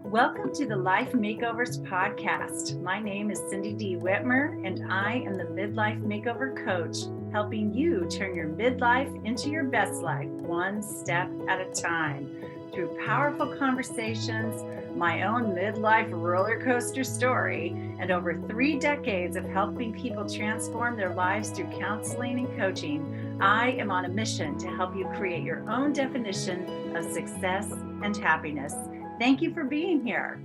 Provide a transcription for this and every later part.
Welcome to the Life Makeovers podcast. My name is Cindy D. Whitmer, and I am the Midlife Makeover Coach, helping you turn your midlife into your best life, one step at a time. Through powerful conversations, my own midlife roller coaster story, and over 3 decades of helping people transform their lives through counseling and coaching, I am on a mission to help you create your own definition of success and happiness. Thank you for being here.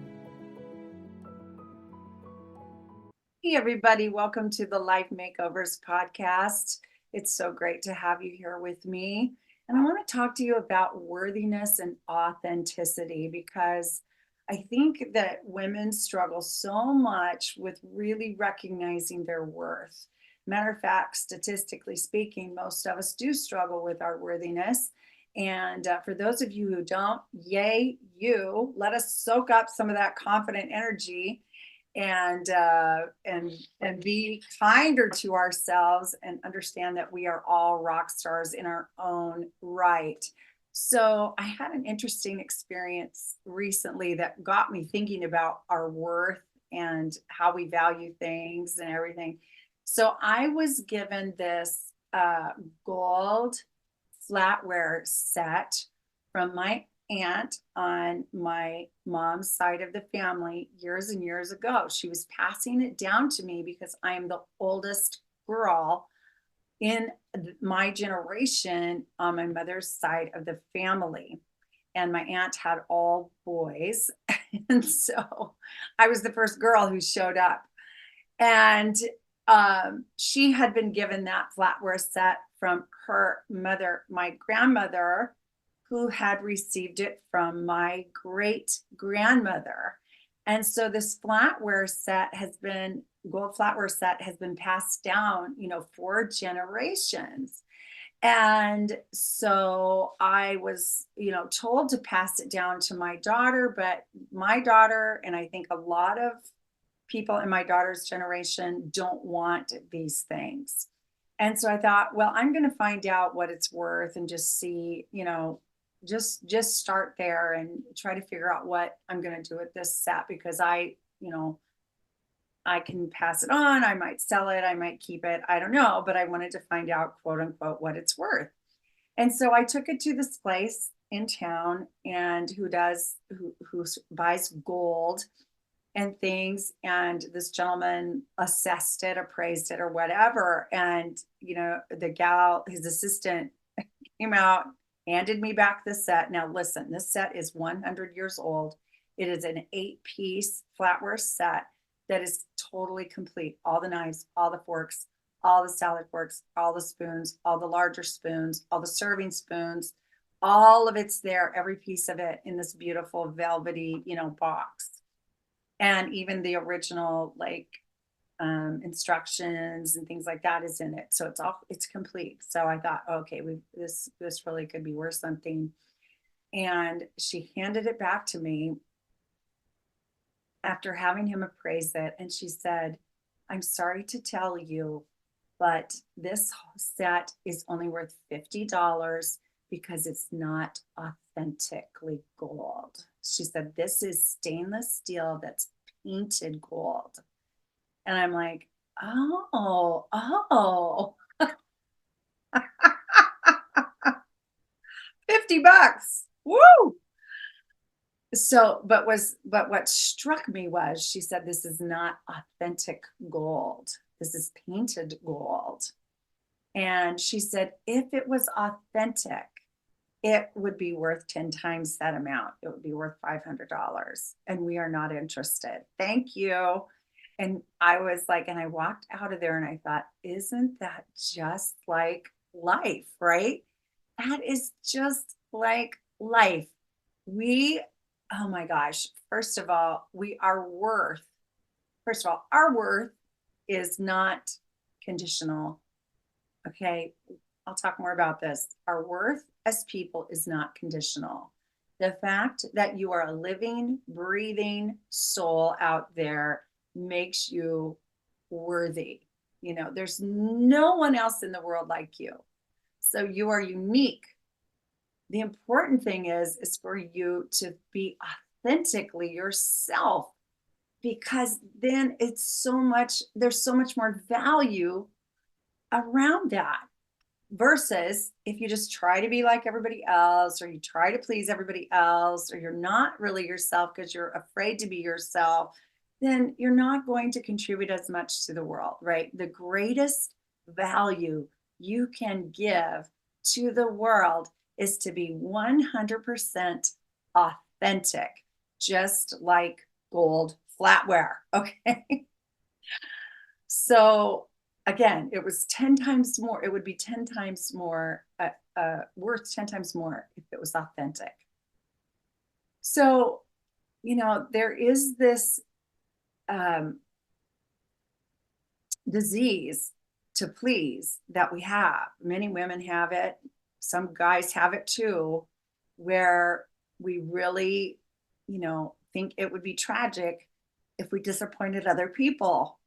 Hey, everybody. Welcome to the Life Makeovers podcast. It's so great to have you here with me. And I want to talk to you about worthiness and authenticity because I think that women struggle so much with really recognizing their worth. Matter of fact, statistically speaking, most of us do struggle with our worthiness. And for those of you who don't, yay, you. Let us soak up some of that confident energy and be kinder to ourselves and understand that we are all rock stars in our own right. So I had an interesting experience recently that got me thinking about our worth and how we value things and everything. So I was given this gold flatware set from my aunt on my mom's side of the family years and years ago. She was passing it down to me because I am the oldest girl in my generation on my mother's side of the family. And my aunt had all boys. And so I was the first girl who showed up. And she had been given that flatware set from her mother, my grandmother, who had received it from my great grandmother. And so this gold flatware set has been passed down, 4 generations. And so I was, told to pass it down to my daughter, but my daughter, and I think a lot of people in my daughter's generation don't want these things. And so I thought, well, I'm going to find out what it's worth and just see, just start there and try to figure out what I'm going to do with this set because I can pass it on, I might sell it, I might keep it, I don't know, but I wanted to find out, quote unquote, what it's worth. And so I took it to this place in town and who buys gold and things. And this gentleman assessed it, appraised it, or whatever. And, the gal, his assistant, came out, handed me back the set. Now, listen, this set is 100 years old. It is an 8-piece flatware set that is totally complete. All the knives, all the forks, all the salad forks, all the spoons, all the larger spoons, all the serving spoons, all of it's there, every piece of it in this beautiful velvety, box. And even the original instructions and things like that is in it, so it's complete. So I thought, okay, this really could be worth something. And she handed it back to me after having him appraise it, and she said, I'm sorry to tell you, but this set is only worth $50 because it's not authentically gold. She said, this is stainless steel that's painted gold. And I'm like, oh, $50. Woo! So, but what struck me was she said, this is not authentic gold. This is painted gold. And she said, if it was authentic, it would be worth 10 times that amount. It would be worth $500. And we are not interested. Thank you. And I was like, and I walked out of there and I thought, isn't that just like life, right? That is just like life. Oh my gosh, first of all, our worth is not conditional. Okay, I'll talk more about this. Our worth as people is not conditional. The fact that you are a living, breathing soul out there makes you worthy. There's no one else in the world like you. So you are unique. The important thing is for you to be authentically yourself, because then there's so much more value around that. Versus if you just try to be like everybody else, or you try to please everybody else, or you're not really yourself because you're afraid to be yourself, then you're not going to contribute as much to the world, right? The greatest value you can give to the world is to be 100% authentic, just like gold flatware. Okay. So again, it was 10 times more, it would be 10 times more, worth 10 times more if it was authentic. So, there is this um, disease to please that we have. Many women have it, some guys have it too, where we really, think it would be tragic if we disappointed other people.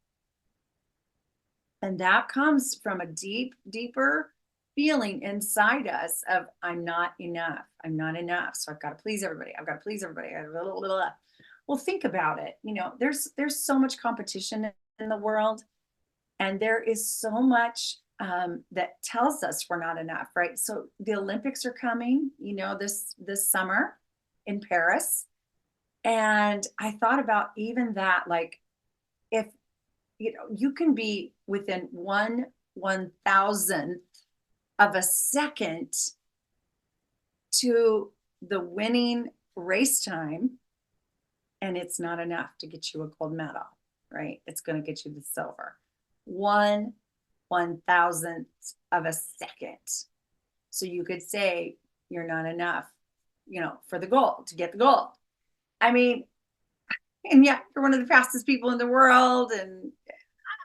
And that comes from a deeper feeling inside us of I'm not enough. I'm not enough. So I've got to please everybody. I've got to please everybody. Well, think about it. There's so much competition in the world, and there is so much that tells us we're not enough, right? So the Olympics are coming, this summer in Paris, and I thought about even that, like if you can be within 1/1000th of a second to the winning race time, and it's not enough to get you a gold medal, right? It's going to get you the silver. 1/1000th of a second. So you could say you're not enough, for the gold, to get the gold. I mean, and yet you're one of the fastest people in the world, and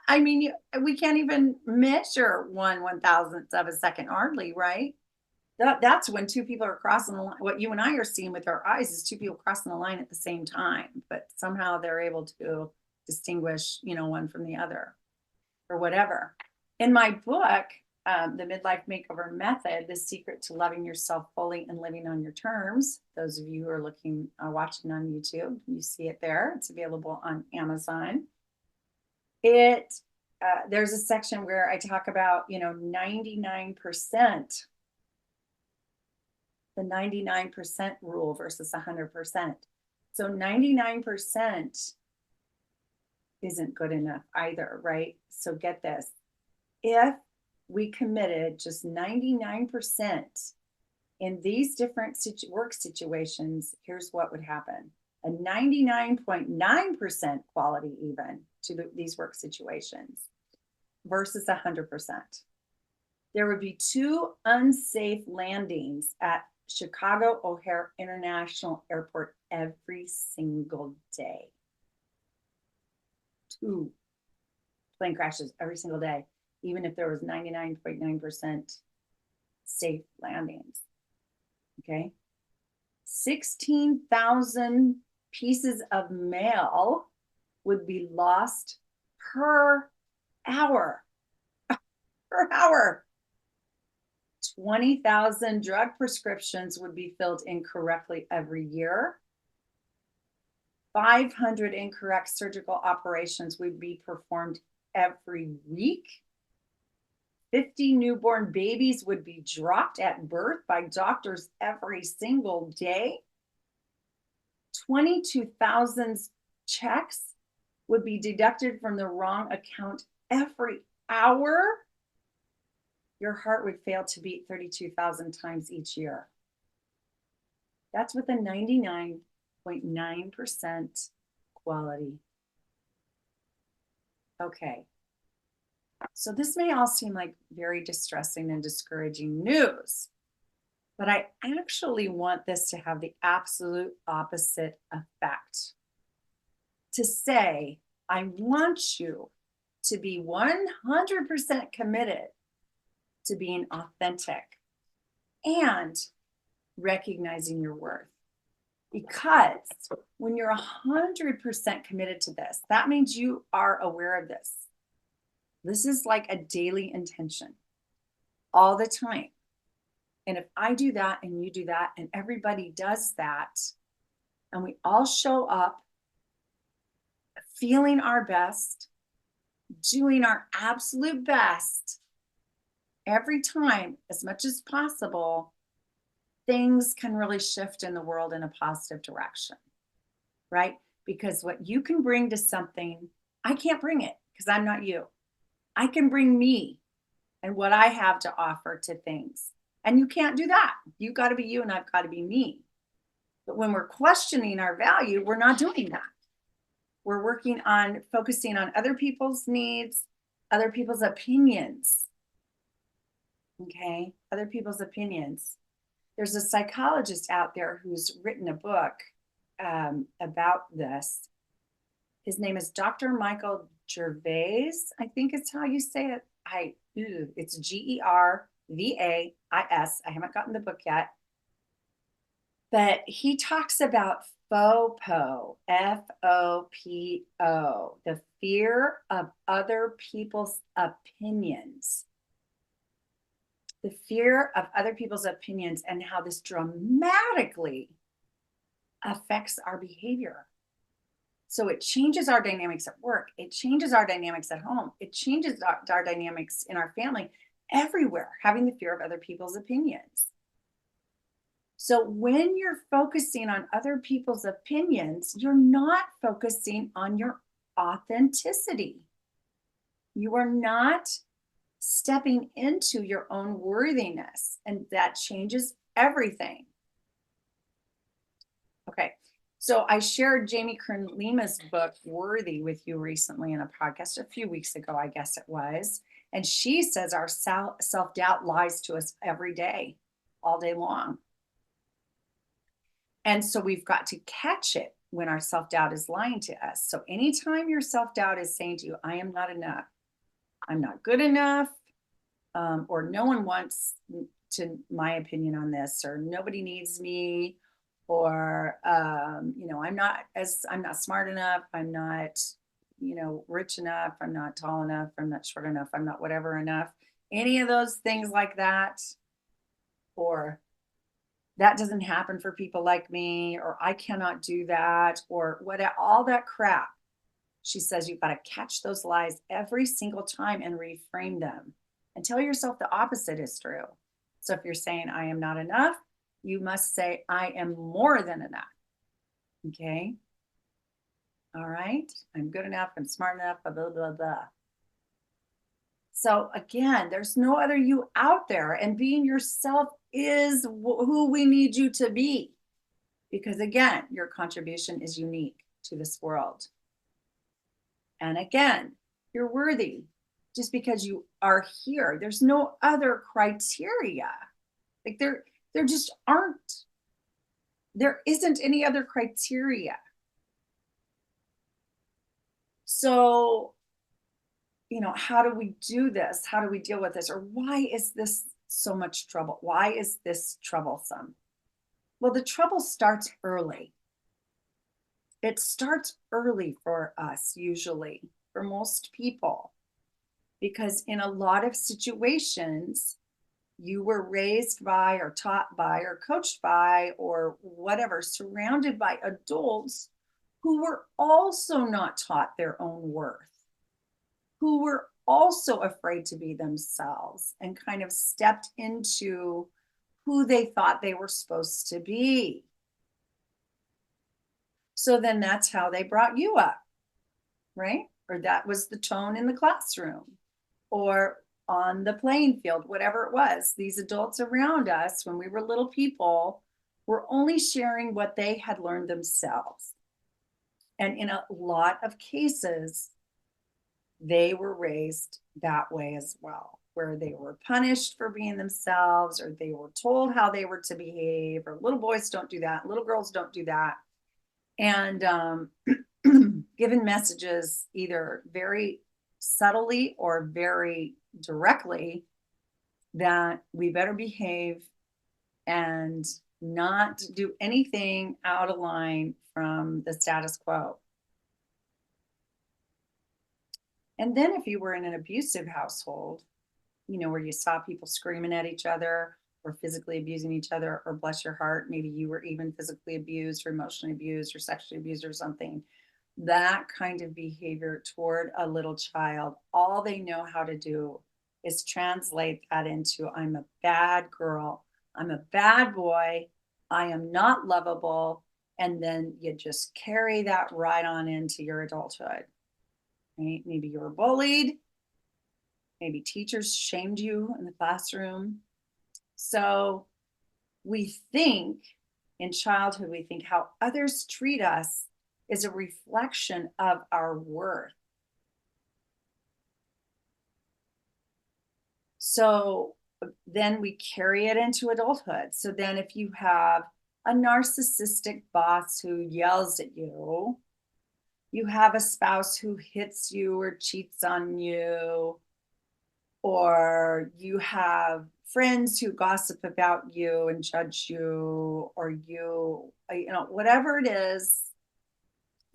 I mean, we can't even measure 1/1000th of a second, hardly, right? That's when two people are crossing the line. What you and I are seeing with our eyes is two people crossing the line at the same time, but somehow they're able to distinguish, one from the other, or whatever. In my book, The Midlife Makeover Method: The Secret to Loving Yourself Fully and Living on Your Terms. Those of you who are watching on YouTube, you see it there. It's available on Amazon. There's a section where I talk about 99%, the 99% rule versus 100%. So 99% isn't good enough either, right? So get this: if we committed just 99% in these different work situations, here's what would happen: a 99.9% quality even to these work situations versus 100%. There would be 2 unsafe landings at Chicago O'Hare International Airport every single day. 2 plane crashes every single day, even if there was 99.9% safe landings. Okay. 16,000 pieces of mail would be lost per hour. Per hour. 20,000 drug prescriptions would be filled incorrectly every year. 500 incorrect surgical operations would be performed every week. 50 newborn babies would be dropped at birth by doctors every single day. 22,000 checks would be deducted from the wrong account every hour. Your heart would fail to beat 32,000 times each year. That's with a 99.9% quality. Okay. So this may all seem like very distressing and discouraging news, but I actually want this to have the absolute opposite effect. To say, I want you to be 100% committed to being authentic and recognizing your worth. Because when you're 100% committed to this, that means you are aware of this. This is like a daily intention all the time. And if I do that and you do that and everybody does that, and we all show up feeling our best, doing our absolute best every time as much as possible, things can really shift in the world in a positive direction, right? Because what you can bring to something, I can't bring it because I'm not you. I can bring me and what I have to offer to things. And you can't do that. You got to be you and I've got to be me. But when we're questioning our value, we're not doing that. We're working on focusing on other people's needs, other people's opinions. Okay. Other people's opinions. There's a psychologist out there who's written a book about this. His name is Dr. Michael Gervais, I think is how you say it. It's Gervais. I haven't gotten the book yet. But he talks about FOPO, FOPO, the fear of other people's opinions. The fear of other people's opinions and how this dramatically affects our behavior. So it changes our dynamics at work. It changes our dynamics at home. It changes our dynamics in our family, everywhere, having the fear of other people's opinions. So when you're focusing on other people's opinions, you're not focusing on your authenticity. You are not stepping into your own worthiness, and that changes everything. Okay. So I shared Jamie Kern Lima's book, Worthy, with you recently in a podcast a few weeks ago, I guess it was. And she says our self-doubt lies to us every day, all day long. And so we've got to catch it when our self-doubt is lying to us. So anytime your self-doubt is saying to you, I am not enough, I'm not good enough, or no one wants to my opinion on this, or nobody needs me, or I'm not smart enough, I'm not rich enough, I'm not tall enough, I'm not short enough, I'm not whatever enough, any of those things like that, or that doesn't happen for people like me, or I cannot do that, or what, all that crap. She says you've got to catch those lies every single time and reframe them and tell yourself the opposite is true. So if you're saying I am not enough, you must say I am more than enough. Okay. All right. I'm good enough. I'm smart enough. Blah, blah, blah, blah. So again, there's no other you out there, and being yourself is who we need you to be. Because again, your contribution is unique to this world. And again, you're worthy just because you are here. There's no other criteria. Like there just aren't. There isn't any other criteria. So, how do we do this? How do we deal with this? Or why is this so much trouble? Why is this troublesome? Well, the trouble starts early. It starts early for us, usually, for most people, because in a lot of situations, you were raised by, or taught by, or coached by, or whatever, surrounded by adults who were also not taught their own worth, who were also afraid to be themselves and kind of stepped into who they thought they were supposed to be. So then that's how they brought you up, right? Or that was the tone in the classroom or on the playing field, whatever it was. These adults around us, when we were little people, were only sharing what they had learned themselves. And in a lot of cases, they were raised that way as well, where they were punished for being themselves, or they were told how they were to behave, or little boys don't do that, little girls don't do that. And given messages either very subtly or very directly that we better behave and not do anything out of line from the status quo. And then if you were in an abusive household, where you saw people screaming at each other, or physically abusing each other, or bless your heart, maybe you were even physically abused or emotionally abused or sexually abused or something. That kind of behavior toward a little child, all they know how to do is translate that into I'm a bad girl, I'm a bad boy, I am not lovable. And then you just carry that right on into your adulthood. Right? Maybe you were bullied, maybe teachers shamed you in the classroom. So we think in childhood, we think how others treat us is a reflection of our worth. So then we carry it into adulthood. So then if you have a narcissistic boss who yells at you, you have a spouse who hits you or cheats on you, or you have friends who gossip about you and judge you, or whatever it is,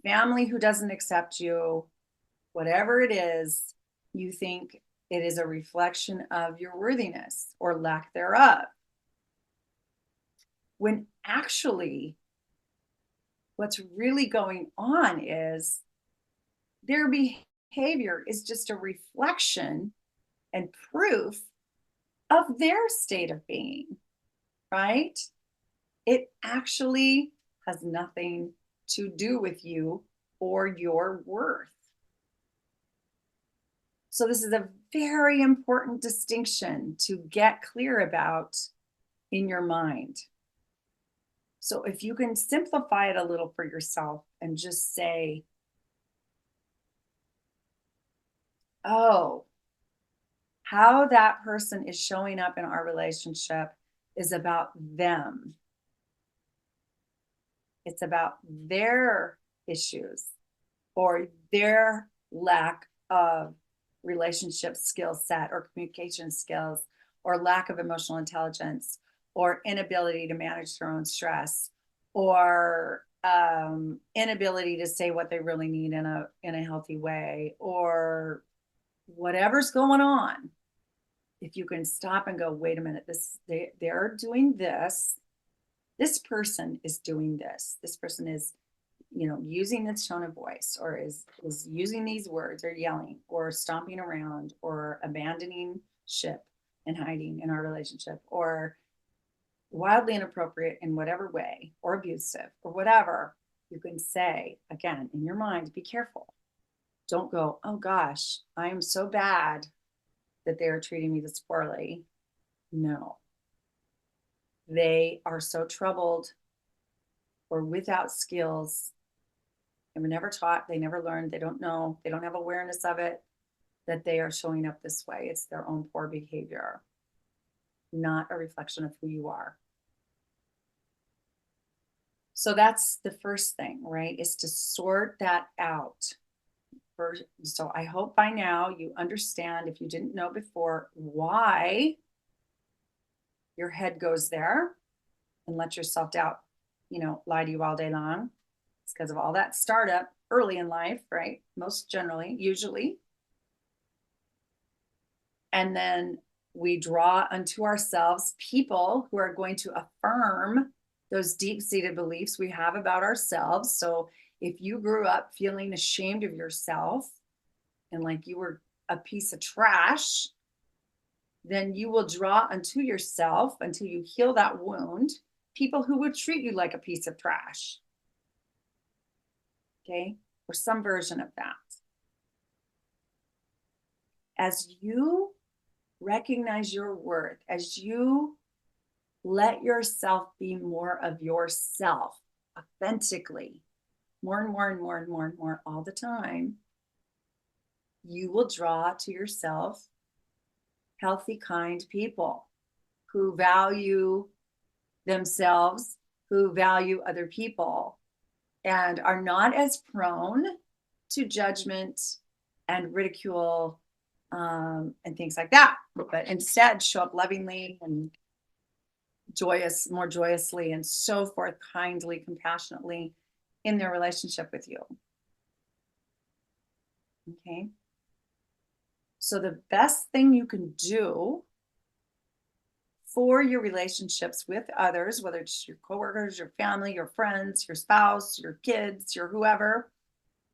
family who doesn't accept you, whatever it is, you think it is a reflection of your worthiness or lack thereof. When actually, what's really going on is their behavior is just a reflection and proof of their state of being, right? It actually has nothing to do with you or your worth. So, this is a very important distinction to get clear about in your mind. So, if you can simplify it a little for yourself and just say, oh, how that person is showing up in our relationship is about them. It's about their issues or their lack of relationship skill set or communication skills or lack of emotional intelligence or inability to manage their own stress or inability to say what they really need in a healthy way or whatever's going on. If you can stop and go, wait a minute, they're doing this. This person is doing this. This person is, using this tone of voice or is using these words or yelling or stomping around or abandoning ship and hiding in our relationship or wildly inappropriate in whatever way or abusive or whatever. You can say again in your mind, be careful. Don't go, oh gosh, I am so bad that they're treating me this poorly. No, they are so troubled or without skills. They were never taught, they never learned, they don't know, they don't have awareness of it, that they are showing up this way. It's their own poor behavior, not a reflection of who you are. So that's the first thing, right? Is to sort that out. So I hope by now you understand, if you didn't know before, why your head goes there and let your self-doubt, lie to you all day long. It's because of all that startup early in life, right? Most generally, usually. And then we draw unto ourselves people who are going to affirm those deep-seated beliefs we have about ourselves. So if you grew up feeling ashamed of yourself and like you were a piece of trash, then you will draw unto yourself until you heal that wound people who would treat you like a piece of trash. Okay, or some version of that. As you recognize your worth, as you let yourself be more of yourself authentically, more and more and more and more and more all the time, you will draw to yourself healthy, kind people who value themselves, who value other people, and are not as prone to judgment and ridicule and things like that, but instead show up lovingly and more joyously and so forth, kindly, compassionately in their relationship with you. Okay. So the best thing you can do for your relationships with others, whether it's your coworkers, your family, your friends, your spouse, your kids, your whoever,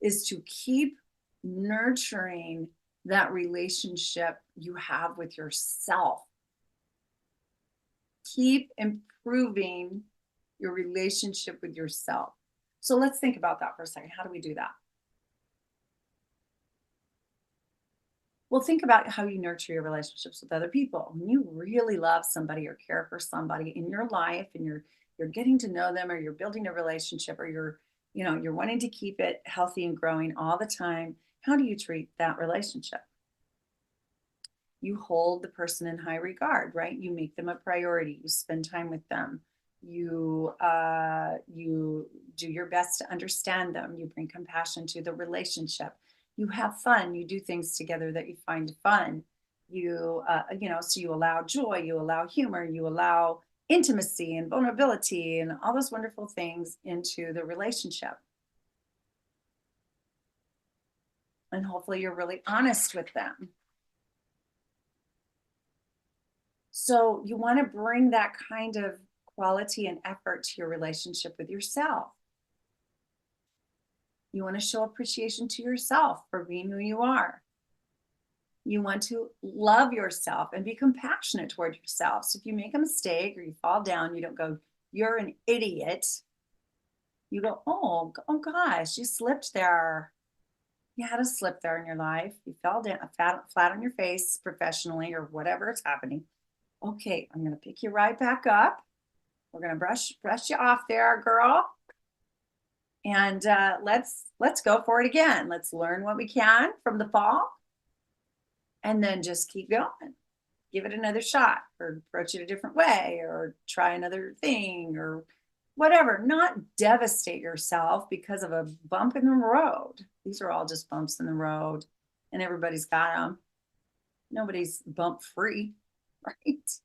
is to keep nurturing that relationship you have with yourself. Keep improving your relationship with yourself. So let's think about that for a second. How do we do that? Well, think about how you nurture your relationships with other people. When you really love somebody or care for somebody in your life and you're getting to know them or you're building a relationship or you're wanting to keep it healthy and growing all the time, how do you treat that relationship? You hold the person in high regard, right? You make them a priority. You spend time with them. You do your best to understand them. You bring compassion to the relationship. You have fun. You do things together that you find fun. So you allow joy. You allow humor. You allow intimacy and vulnerability and all those wonderful things into the relationship. And hopefully, you're really honest with them. So you want to bring that kind of quality and effort to your relationship with yourself. You want to show appreciation to yourself for being who you are. You want to love yourself and be compassionate toward yourself. So if you make a mistake or you fall down, you don't go, "You're an idiot." You go, oh gosh, you slipped there. You had a slip there in your life. You fell down flat on your face professionally or whatever is happening. Okay, I'm going to pick you right back up. We're going to brush you off there, girl. And let's go for it again. Let's learn what we can from the fall and then just keep going. Give it another shot or approach it a different way or try another thing or whatever. Not devastate yourself because of a bump in the road. These are all just bumps in the road and everybody's got them. Nobody's bump free, right?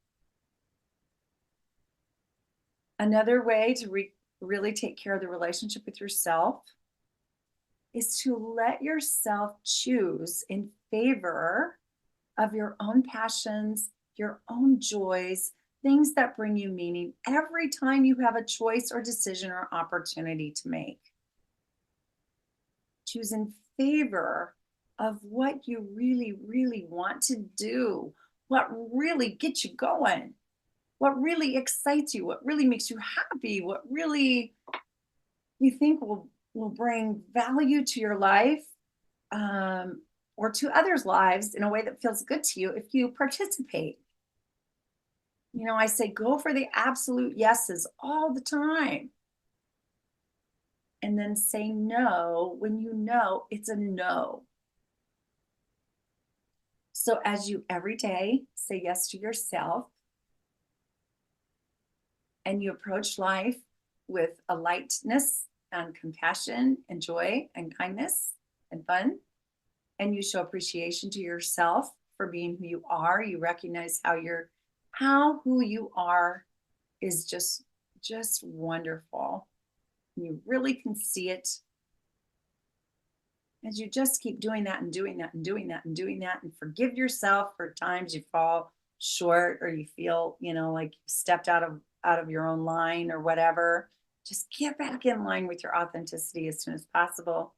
Another way to really take care of the relationship with yourself is to let yourself choose in favor of your own passions, your own joys, things that bring you meaning every time you have a choice or decision or opportunity to make. Choose in favor of what you really, really want to do, what really gets you going, what really excites you, what really makes you happy, what really you think will bring value to your life or to others' lives in a way that feels good to you if you participate. I say go for the absolute yeses all the time. And then say no when you know it's a no. So as you every day say yes to yourself and you approach life with a lightness and compassion and joy and kindness and fun, and you show appreciation to yourself for being who you are, you recognize how who you are is just wonderful. You really can see it as you just keep doing that and doing that and doing that and doing that and forgive yourself for times you fall short or you feel like you stepped out of your own line or whatever. Just get back in line with your authenticity as soon as possible.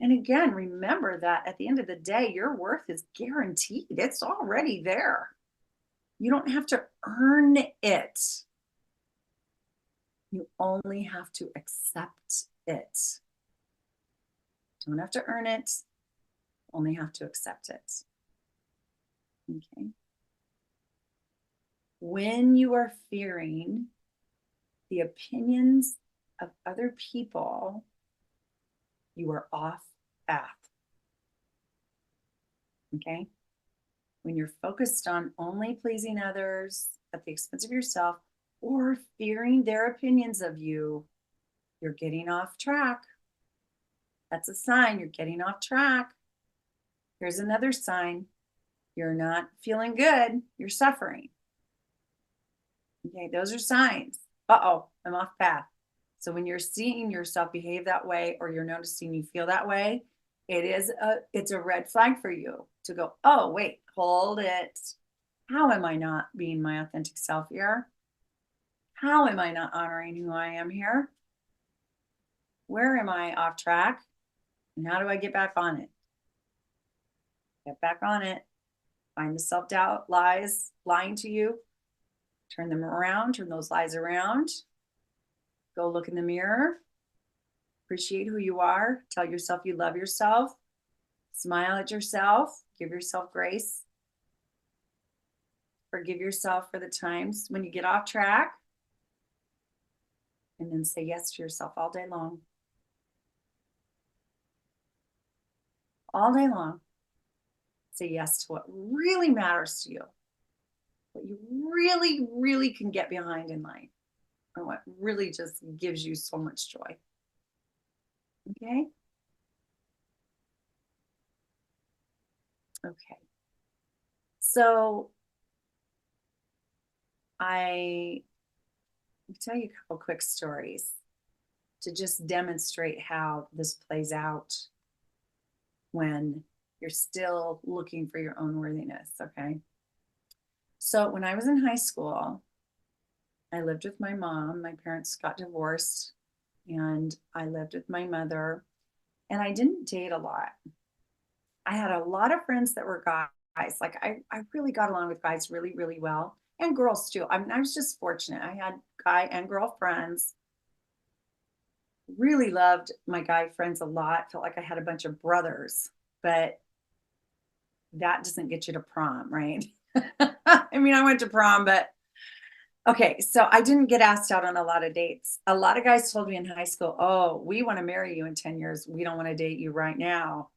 And again, remember that at the end of the day, your worth is guaranteed. It's already there. You don't have to earn it. You only have to accept it. Don't have to earn it. Only have to accept it. Okay. When you are fearing the opinions of other people, you are off path. Okay. When you're focused on only pleasing others at the expense of yourself or fearing their opinions of you, you're getting off track. That's a sign you're getting off track. Here's another sign. You're not feeling good. You're suffering. Okay, those are signs. Uh-oh, I'm off path. So when you're seeing yourself behave that way or you're noticing you feel that way, it's a red flag for you to go, oh, wait, hold it. How am I not being my authentic self here? How am I not honoring who I am here? Where am I off track? And how do I get back on it? Get back on it. Find the self doubt lies lying to you. Turn them around, turn those lies around. Go look in the mirror. Appreciate who you are. Tell yourself you love yourself. Smile at yourself. Give yourself grace. Forgive yourself for the times when you get off track. And then say yes to yourself all day long. All day long. Say yes to what really matters to you. What you really, really can get behind in life. And what really just gives you so much joy. Okay? Okay. So I will tell you a couple quick stories to just demonstrate how this plays out when you're still looking for your own worthiness. Okay. So when I was in high school, I lived with my mom. My parents got divorced, and I lived with my mother, and I didn't date a lot. I had a lot of friends that were guys. Like I really got along with guys really, really well, and girls too. I mean, I was just fortunate. I had guy and girl friends. Really loved my guy friends a lot. Felt like I had a bunch of brothers, but that doesn't get you to prom, right? I mean, I went to prom, but okay, so I didn't get asked out on a lot of dates. A lot of guys told me in high school, "Oh, we want to marry you in 10 years. We don't want to date you right now."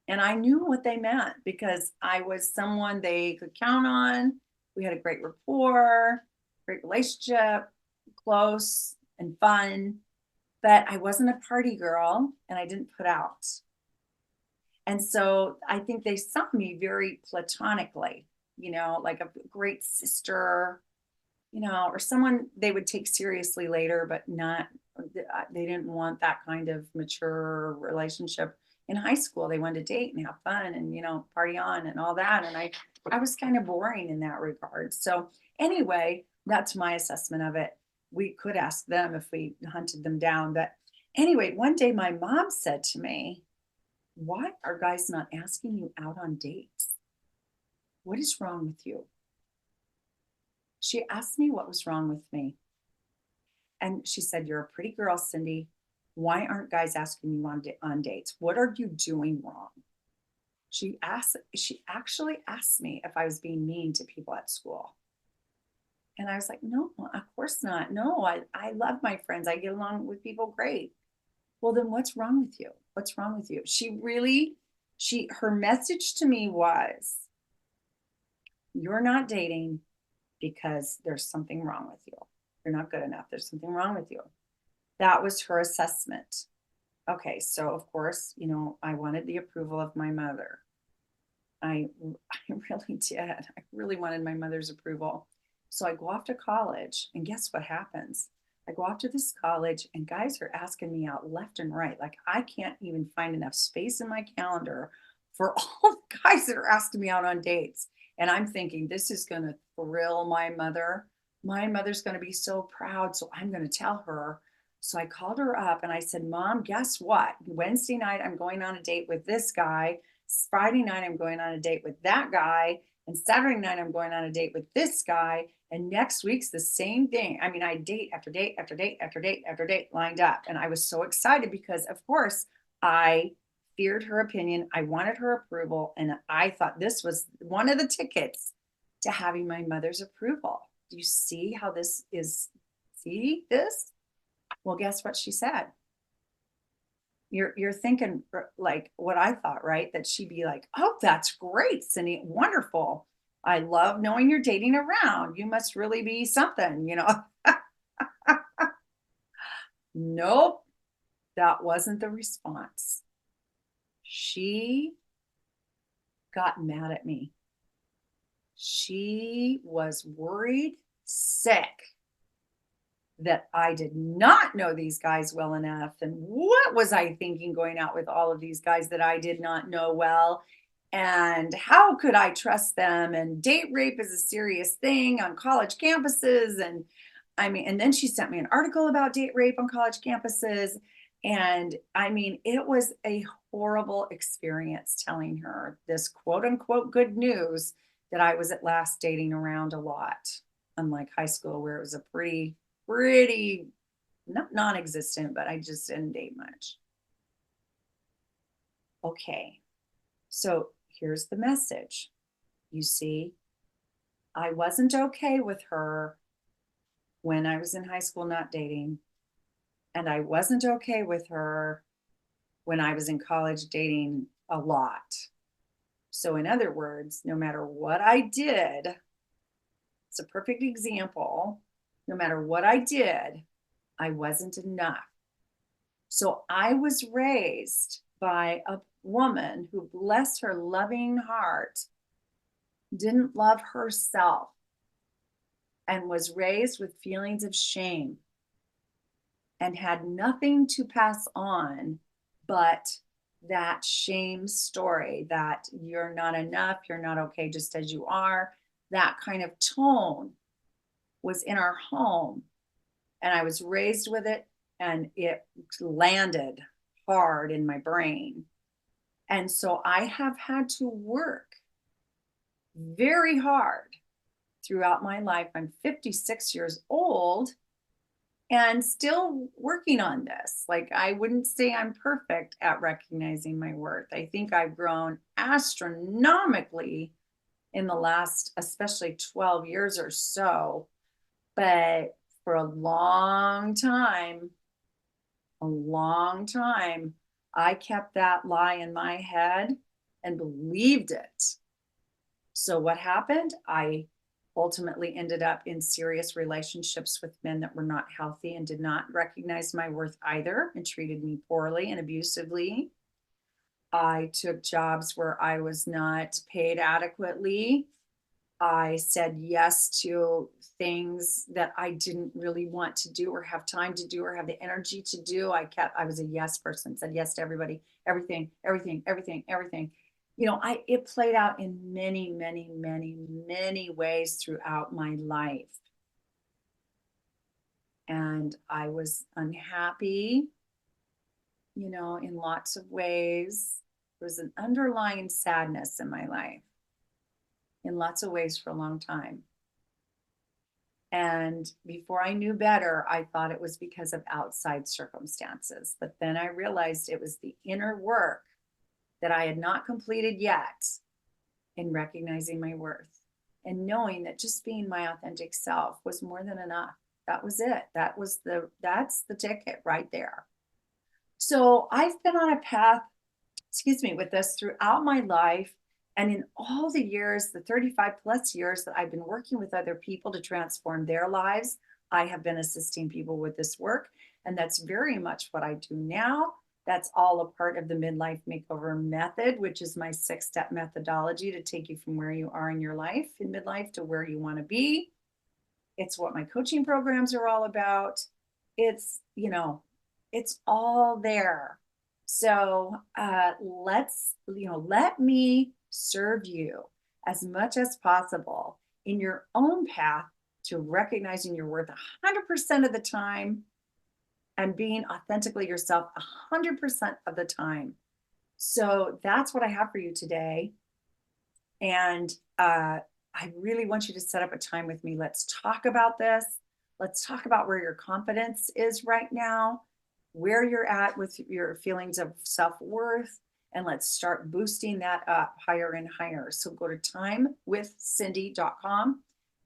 And I knew what they meant because I was someone they could count on. We had a great rapport, great relationship, close and fun, but I wasn't a party girl and I didn't put out. And so I think they saw me very platonically, like a great sister, or someone they would take seriously later, but not, they didn't want that kind of mature relationship. In high school, they wanted to date and have fun and, party on and all that. And I was kind of boring in that regard. So anyway, that's my assessment of it. We could ask them if we hunted them down. But anyway, one day my mom said to me, "Why are guys not asking you out on dates? What is wrong with you?" She asked me what was wrong with me. And she said, "You're a pretty girl, Cindy. Why aren't guys asking you on dates? What are you doing wrong?" She actually asked me if I was being mean to people at school. And I was like, "No, of course not. No, I love my friends. I get along with people great." Well, then what's wrong with you? What's wrong with you? Her message to me was, "You're not dating because there's something wrong with you. You're not good enough. There's something wrong with you." That was her assessment. Okay, so of course, I wanted the approval of my mother. I I really did. I really wanted my mother's approval. So I go off to college, and guess what happens? I go off to this college, and guys are asking me out left and right. Like I can't even find enough space in my calendar for all the guys that are asking me out on dates. And I'm thinking, this is going to thrill my mother. My mother's going to be so proud. So I'm going to tell her. So I called her up and I said, "Mom, guess what? Wednesday night, I'm going on a date with this guy. Friday night, I'm going on a date with that guy. And Saturday night, I'm going on a date with this guy. And next week's the same thing." I mean, I date after date after date after date after date lined up. And I was so excited because, of course, I feared her opinion. I wanted her approval. And I thought this was one of the tickets to having my mother's approval. Do you see how this is? See this? Well, guess what she said? You're thinking like what I thought, right? That she'd be like, "Oh, that's great, Cindy. Wonderful. I love knowing you're dating around. You must really be something." Nope, that wasn't the response. She got mad at me. She was worried, sick that I did not know these guys well enough. And what was I thinking going out with all of these guys that I did not know well? And how could I trust them? And date rape is a serious thing on college campuses. And I mean, and then she sent me an article about date rape on college campuses. And I mean, it was a horrible experience telling her this quote unquote good news that I was at last dating around a lot, unlike high school, where it was a pretty, not non existent, but I just didn't date much. Okay. So here's the message. You see, I wasn't okay with her when I was in high school not dating, and I wasn't okay with her when I was in college dating a lot. So, in other words, no matter what I did, it's a perfect example. No matter what I did, I wasn't enough. So, I was raised by a woman who, bless her loving heart, didn't love herself and was raised with feelings of shame and had nothing to pass on but that shame story that you're not enough, you're not okay just as you are. That kind of tone was in our home. And I was raised with it, and it landed hard in my brain. And so I have had to work very hard throughout my life. I'm 56 years old and still working on this. Like, I wouldn't say I'm perfect at recognizing my worth. I think I've grown astronomically in the last, especially 12 years or so. But for a long time, I kept that lie in my head and believed it. So what happened? I ultimately ended up in serious relationships with men that were not healthy and did not recognize my worth either and treated me poorly and abusively. I took jobs where I was not paid adequately. I said yes to things that I didn't really want to do or have time to do or have the energy to do. I was a yes person, said yes to everybody, everything, everything, everything, everything. It played out in many, many, many, many ways throughout my life. And I was unhappy, in lots of ways. There was an underlying sadness in my life in lots of ways for a long time. And before I knew better, I thought it was because of outside circumstances. But then I realized it was the inner work that I had not completed yet in recognizing my worth and knowing that just being my authentic self was more than enough. That was it. That's the ticket right there. So I've been on a path, with this throughout my life. And in all the years, the 35 plus years that I've been working with other people to transform their lives, I have been assisting people with this work. And that's very much what I do now. That's all a part of the midlife makeover method, which is my 6-step methodology to take you from where you are in your life in midlife to where you want to be. It's what my coaching programs are all about. It's all there. So let me serve you as much as possible in your own path to recognizing your worth 100% of the time and being authentically yourself 100% of the time. So that's what I have for you today. And I really want you to set up a time with me. Let's talk about this. Let's talk about where your confidence is right now, where you're at with your feelings of self-worth, and let's start boosting that up higher and higher. So go to timewithcindy.com,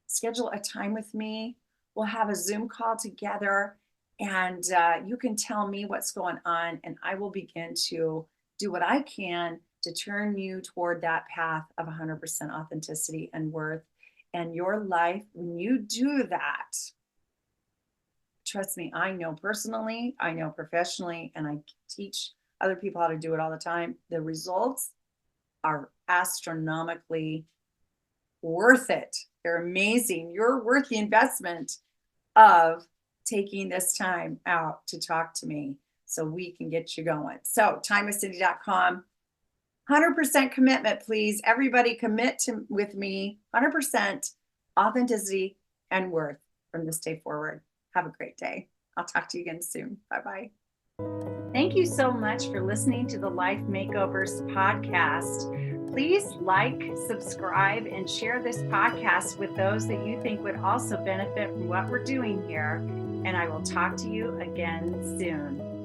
schedule a time with me. We'll have a Zoom call together, and you can tell me what's going on, and I will begin to do what I can to turn you toward that path of 100% authenticity and worth. And your life, when you do that, trust me, I know personally, I know professionally, and I teach other people how to do it all the time. The results are astronomically worth it. They're amazing. You're worth the investment of taking this time out to talk to me so we can get you going. So timewithcindy.com, 100% commitment, please. Everybody commit with me. 100% authenticity and worth from this day forward. Have a great day. I'll talk to you again soon. Bye-bye. Thank you so much for listening to the Life Makeovers podcast. Please like, subscribe, and share this podcast with those that you think would also benefit from what we're doing here. And I will talk to you again soon.